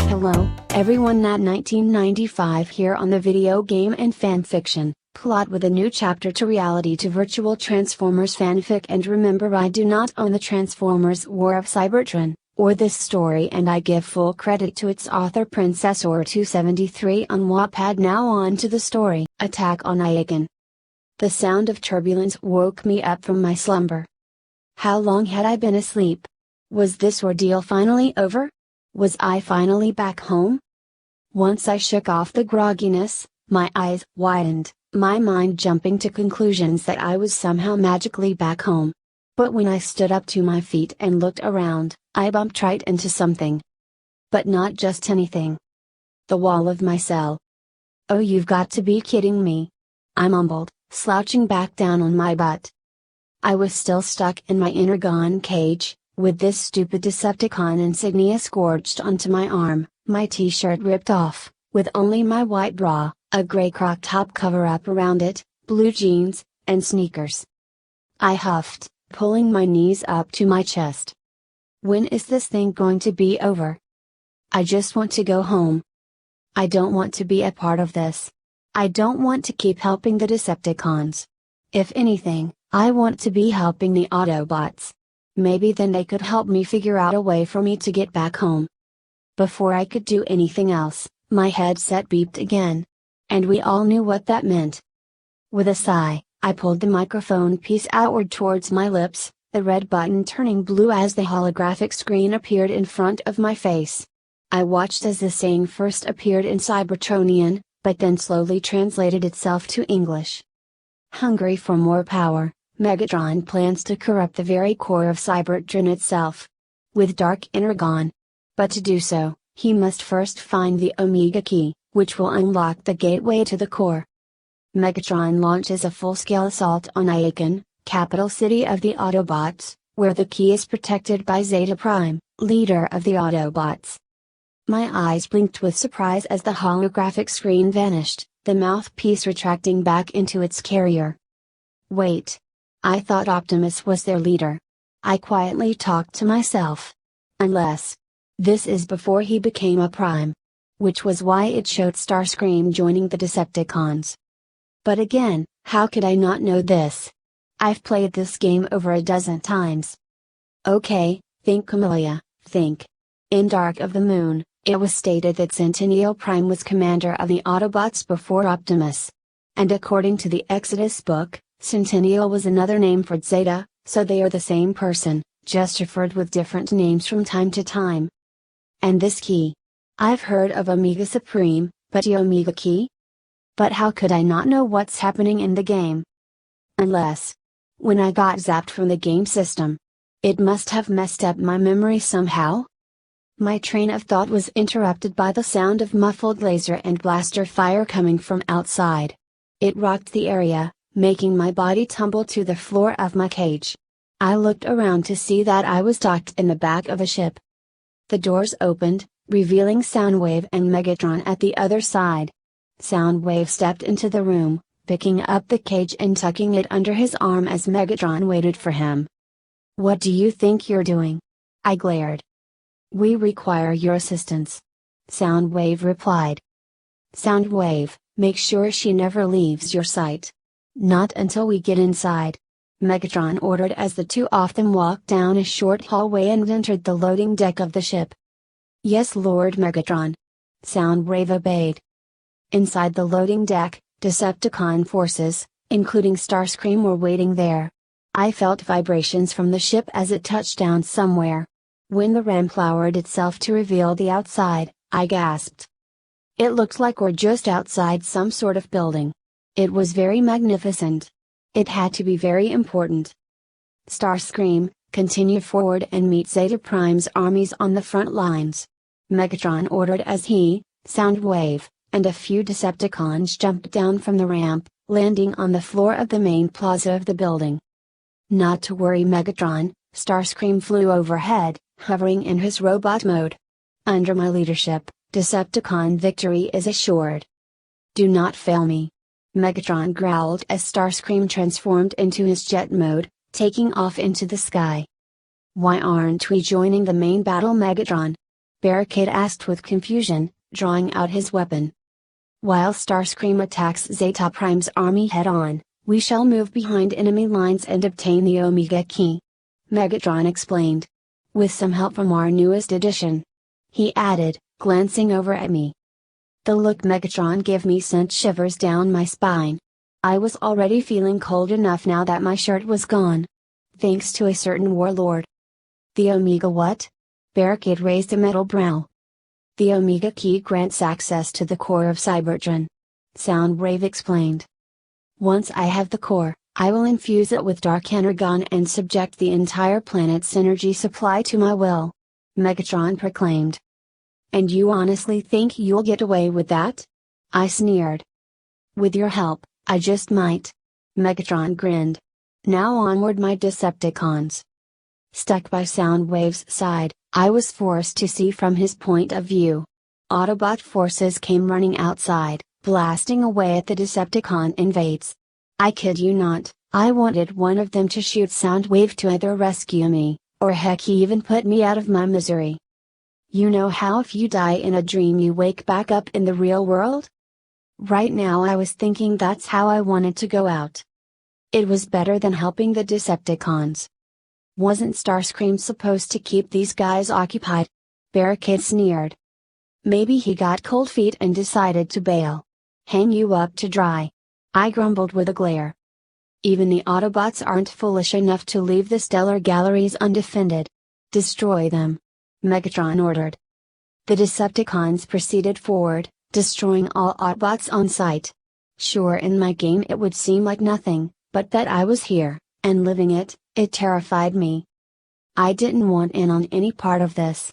Hello, everyone. Nat 1995 here on the video game and fanfiction plot with a new chapter to reality to virtual Transformers fanfic. And remember, I do not own the Transformers War of Cybertron, or this story, and I give full credit to its author PrincessAura273 on Wattpad. Now on to the story. Attack on Iacon. The sound of turbulence woke me up from my slumber. How long had I been asleep? Was this ordeal finally over? Was I finally back home? Once I shook off the grogginess, my eyes widened, my mind jumping to conclusions that I was somehow magically back home. But when I stood up to my feet and looked around, I bumped right into something. But not just anything. The wall of my cell. Oh, you've got to be kidding me. I mumbled, slouching back down on my butt. I was still stuck in my Energon cage, with this stupid Decepticon insignia scorched onto my arm, my t-shirt ripped off, with only my white bra, a gray crop top cover-up around it, blue jeans, and sneakers. I huffed, pulling my knees up to my chest. When is this thing going to be over? I just want to go home. I don't want to be a part of this. I don't want to keep helping the Decepticons. If anything, I want to be helping the Autobots. Maybe then they could help me figure out a way for me to get back home. Before I could do anything else, my headset beeped again. And we all knew what that meant. With a sigh, I pulled the microphone piece outward towards my lips, the red button turning blue as the holographic screen appeared in front of my face. I watched as the saying first appeared in Cybertronian, but then slowly translated itself to English. Hungry for more power, Megatron plans to corrupt the very core of Cybertron itself. With Dark Energon. But to do so, he must first find the Omega Key, which will unlock the gateway to the core. Megatron launches a full-scale assault on Iacon, capital city of the Autobots, where the key is protected by Zeta Prime, leader of the Autobots. My eyes blinked with surprise as the holographic screen vanished, the mouthpiece retracting back into its carrier. Wait. I thought Optimus was their leader. I quietly talked to myself. Unless. This is before he became a Prime. Which was why it showed Starscream joining the Decepticons. But again, how could I not know this? I've played this game over a dozen times. Okay, think Camellia, think. In Dark of the Moon, it was stated that Centennial Prime was commander of the Autobots before Optimus. And according to the Exodus book, Centennial was another name for Zeta, so they are the same person, just referred with different names from time to time. And this key? I've heard of Omega Supreme, but the Omega Key? But how could I not know what's happening in the game? Unless. When I got zapped from the game system. It must have messed up my memory somehow? My train of thought was interrupted by the sound of muffled laser and blaster fire coming from outside. It rocked the area, making my body tumble to the floor of my cage. I looked around to see that I was docked in the back of a ship. The doors opened, revealing Soundwave and Megatron at the other side. Soundwave stepped into the room, picking up the cage and tucking it under his arm as Megatron waited for him. What do you think you're doing? I glared. We require your assistance. Soundwave replied. Soundwave, make sure she never leaves your sight. Not until we get inside. Megatron ordered as the two of them walked down a short hallway and entered the loading deck of the ship. Yes, Lord Megatron. Soundwave obeyed. Inside the loading deck, Decepticon forces, including Starscream, were waiting there. I felt vibrations from the ship as it touched down somewhere. When the ramp lowered itself to reveal the outside, I gasped. It looked like we're just outside some sort of building. It was very magnificent. It had to be very important. Starscream, continue forward and meet Zeta Prime's armies on the front lines. Megatron ordered as he, Soundwave, and a few Decepticons jumped down from the ramp, landing on the floor of the main plaza of the building. Not to worry, Megatron, Starscream flew overhead, hovering in his robot mode. Under my leadership, Decepticon victory is assured. Do not fail me. Megatron growled as Starscream transformed into his jet mode, taking off into the sky. "Why aren't we joining the main battle, Megatron?" Barricade asked with confusion, drawing out his weapon. "While Starscream attacks Zeta Prime's army head-on, we shall move behind enemy lines and obtain the Omega Key," Megatron explained. "With some help from our newest addition," he added, glancing over at me. The look Megatron gave me sent shivers down my spine. I was already feeling cold enough now that my shirt was gone. Thanks to a certain warlord. "The Omega what?" Barricade raised a metal brow. "The Omega Key grants access to the core of Cybertron," Soundwave explained. "Once I have the core, I will infuse it with dark energon and subject the entire planet's energy supply to my will," Megatron proclaimed. "And you honestly think you'll get away with that?" I sneered. "With your help, I just might." Megatron grinned. "Now onward, my Decepticons." Stuck by Soundwave's side, I was forced to see from his point of view. Autobot forces came running outside, blasting away at the Decepticon invades. I kid you not, I wanted one of them to shoot Soundwave to either rescue me, or heck even put me out of my misery. You know how if you die in a dream you wake back up in the real world? Right now I was thinking that's how I wanted to go out. It was better than helping the Decepticons. Wasn't Starscream supposed to keep these guys occupied? Barricade sneered. Maybe he got cold feet and decided to bail. Hang you up to dry. I grumbled with a glare. Even the Autobots aren't foolish enough to leave the stellar galleries undefended. Destroy them, Megatron ordered. The Decepticons proceeded forward, destroying all Autobots on sight. Sure, in my game it would seem like nothing, but that I was here, and living it, it terrified me. I didn't want in on any part of this.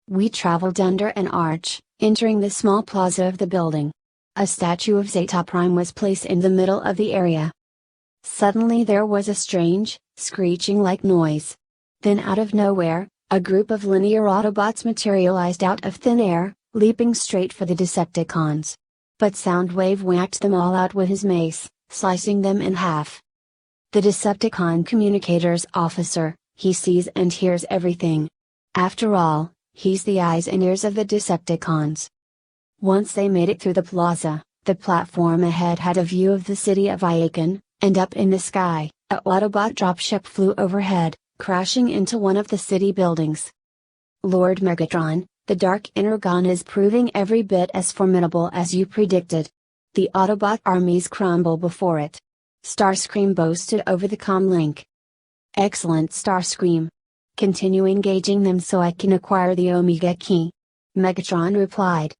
We traveled under an arch, entering the small plaza of the building. A statue of Zeta Prime was placed in the middle of the area. Suddenly there was a strange, screeching-like noise. Then out of nowhere, a group of linear Autobots materialized out of thin air, leaping straight for the Decepticons. But Soundwave whacked them all out with his mace, slicing them in half. The Decepticon communicator's officer, he sees and hears everything. After all, he's the eyes and ears of the Decepticons. Once they made it through the plaza, the platform ahead had a view of the city of Iacon, and up in the sky, a Autobot dropship flew overhead, crashing into one of the city buildings. Lord Megatron, the Dark Energon is proving every bit as formidable as you predicted. The Autobot armies crumble before it. Starscream boasted over the comm link. Excellent, Starscream. Continue engaging them so I can acquire the Omega Key, Megatron replied.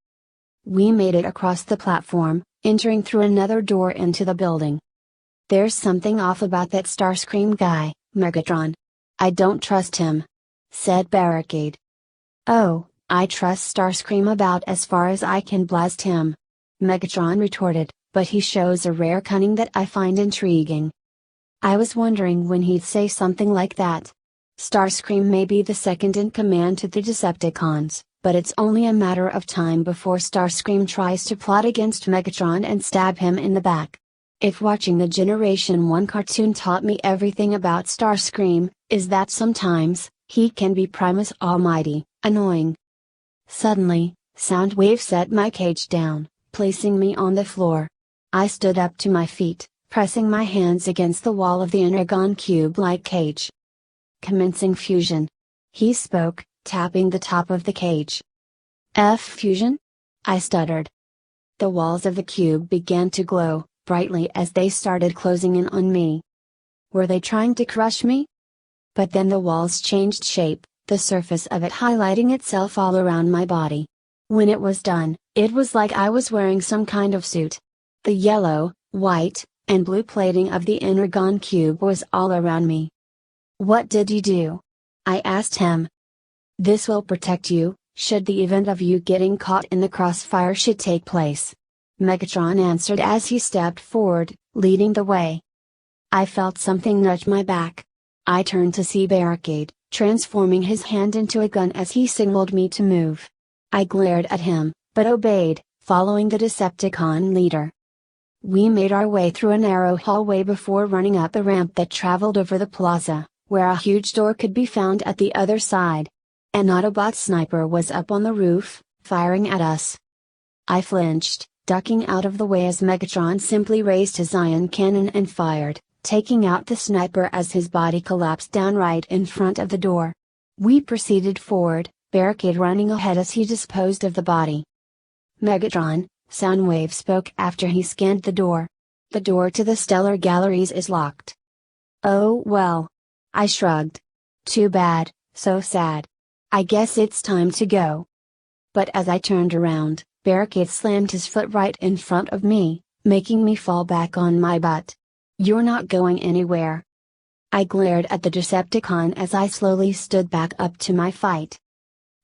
We made it across the platform, entering through another door into the building. There's something off about that Starscream guy, Megatron. I don't trust him, said Barricade. Oh, I trust Starscream about as far as I can blast him, Megatron retorted, but he shows a rare cunning that I find intriguing. I was wondering when he'd say something like that. Starscream may be the second in command to the Decepticons, but it's only a matter of time before Starscream tries to plot against Megatron and stab him in the back. If watching the Generation 1 cartoon taught me everything about Starscream, is that sometimes, he can be Primus Almighty, annoying. Suddenly, Soundwave set my cage down, placing me on the floor. I stood up to my feet, pressing my hands against the wall of the Energon cube-like cage. Commencing fusion. He spoke, tapping the top of the cage. Fusion? I stuttered. The walls of the cube began to glow, brightly as they started closing in on me. Were they trying to crush me? But then the walls changed shape, the surface of it highlighting itself all around my body. When it was done, it was like I was wearing some kind of suit. The yellow, white, and blue plating of the Energon cube was all around me. What did you do? I asked him. This will protect you, should the event of you getting caught in the crossfire should take place. Megatron answered as he stepped forward, leading the way. I felt something nudge my back. I turned to see Barricade, transforming his hand into a gun as he signaled me to move. I glared at him, but obeyed, following the Decepticon leader. We made our way through a narrow hallway before running up a ramp that traveled over the plaza, where a huge door could be found at the other side. An Autobot sniper was up on the roof, firing at us. I flinched, ducking out of the way as Megatron simply raised his ion cannon and fired, taking out the sniper as his body collapsed down right in front of the door. We proceeded forward, Barricade running ahead as he disposed of the body. Megatron, Soundwave spoke after he scanned the door. The door to the Stellar Galleries is locked. Oh well. I shrugged. Too bad, so sad. I guess it's time to go. But as I turned around, Barricade slammed his foot right in front of me, making me fall back on my butt. You're not going anywhere. I glared at the Decepticon as I slowly stood back up to my fight.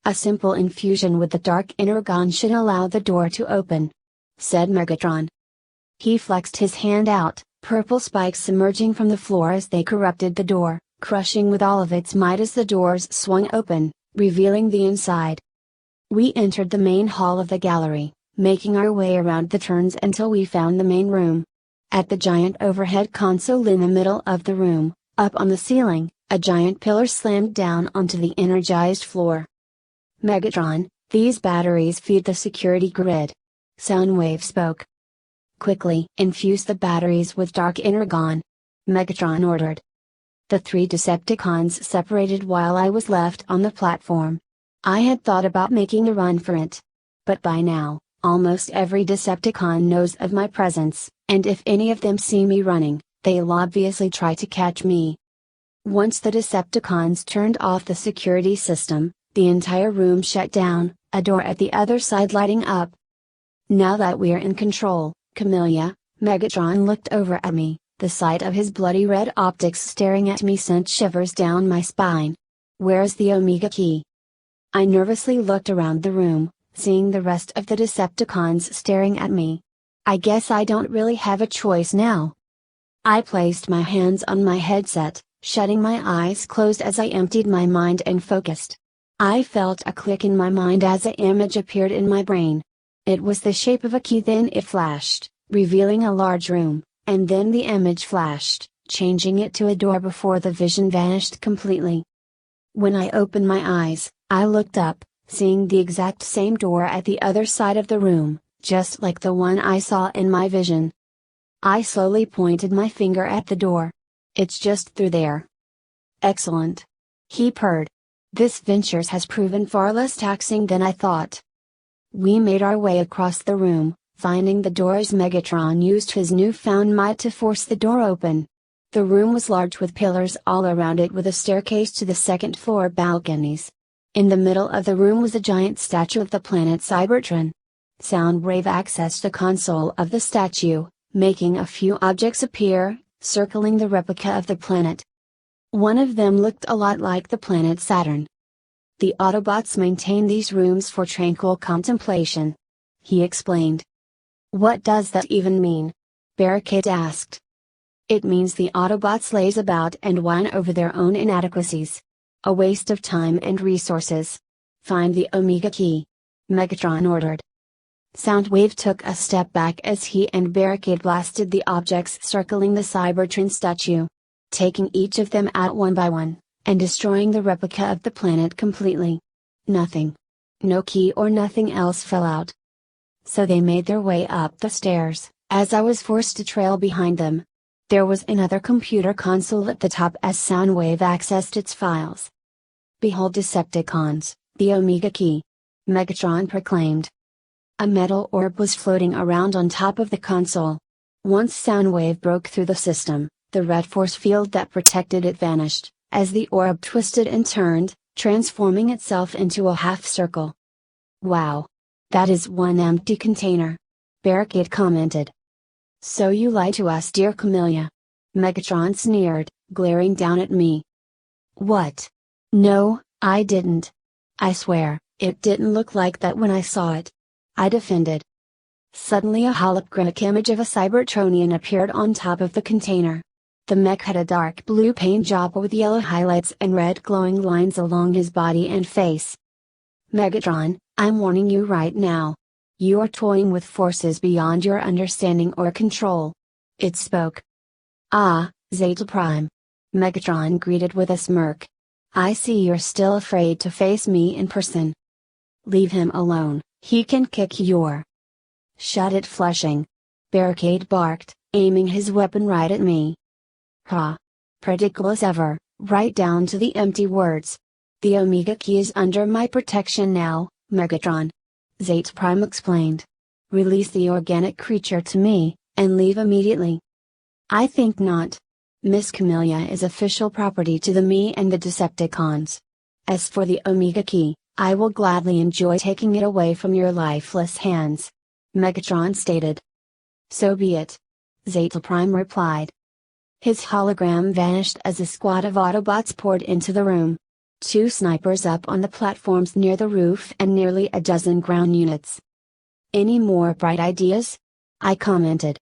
A simple infusion with the Dark Energon should allow the door to open, said Megatron. He flexed his hand out, purple spikes emerging from the floor as they corrupted the door, crushing with all of its might as the doors swung open, revealing the inside. We entered the main hall of the gallery, making our way around the turns until we found the main room. At the giant overhead console in the middle of the room, up on the ceiling, a giant pillar slammed down onto the energized floor. Megatron, these batteries feed the security grid. Soundwave spoke. Quickly infuse the batteries with Dark Energon, Megatron ordered. The three Decepticons separated while I was left on the platform. I had thought about making a run for it. But by now, almost every Decepticon knows of my presence, and if any of them see me running, they'll obviously try to catch me. Once the Decepticons turned off the security system, the entire room shut down, a door at the other side lighting up. Now that we're in control, Camellia, Megatron looked over at me. The sight of his bloody red optics staring at me sent shivers down my spine. Where's the Omega key? I nervously looked around the room, seeing the rest of the Decepticons staring at me. I guess I don't really have a choice now. I placed my hands on my headset, shutting my eyes closed as I emptied my mind and focused. I felt a click in my mind as an image appeared in my brain. It was the shape of a key, then it flashed, revealing a large room, and then the image flashed, changing it to a door before the vision vanished completely. When I opened my eyes, I looked up, seeing the exact same door at the other side of the room, just like the one I saw in my vision. I slowly pointed my finger at the door. It's just through there. Excellent. He purred. This venture has proven far less taxing than I thought. We made our way across the room, finding the door as Megatron used his newfound might to force the door open. The room was large with pillars all around it with a staircase to the second floor balconies. In the middle of the room was a giant statue of the planet Cybertron. Soundwave accessed the console of the statue, making a few objects appear, circling the replica of the planet. One of them looked a lot like the planet Saturn. The Autobots maintain these rooms for tranquil contemplation, he explained. What does that even mean? Barricade asked. It means the Autobots laze about and whine over their own inadequacies. A waste of time and resources. Find the Omega key, Megatron ordered. Soundwave took a step back as he and Barricade blasted the objects circling the Cybertron statue, taking each of them out one by one, and destroying the replica of the planet completely. Nothing. No key or nothing else fell out. So they made their way up the stairs, as I was forced to trail behind them. There was another computer console at the top as Soundwave accessed its files. Behold Decepticons, the Omega key, Megatron proclaimed. A metal orb was floating around on top of the console. Once Soundwave broke through the system, the red force field that protected it vanished, as the orb twisted and turned, transforming itself into a half circle. Wow! That is one empty container, Barricade commented. So you lied to us, dear Camellia. Megatron sneered, glaring down at me. What? No, I didn't. I swear, it didn't look like that when I saw it. I defended. Suddenly a holographic image of a Cybertronian appeared on top of the container. The mech had a dark blue paint job with yellow highlights and red glowing lines along his body and face. Megatron, I'm warning you right now. You are toying with forces beyond your understanding or control. It spoke. Ah, Zeta Prime. Megatron greeted with a smirk. I see you're still afraid to face me in person. Leave him alone, he can kick your. Shut it, Flushing. Barricade barked, aiming his weapon right at me. Ha! Predictable as ever, right down to the empty words. The Omega Key is under my protection now, Megatron. Zeta Prime explained. Release the organic creature to me, and leave immediately. I think not. Miss Camellia is official property to the me and the Decepticons. As for the Omega Key, I will gladly enjoy taking it away from your lifeless hands. Megatron stated. So be it. Zeta Prime replied. His hologram vanished as a squad of Autobots poured into the room. 2 snipers up on the platforms near the roof and nearly a dozen ground units. Any more bright ideas? I commented.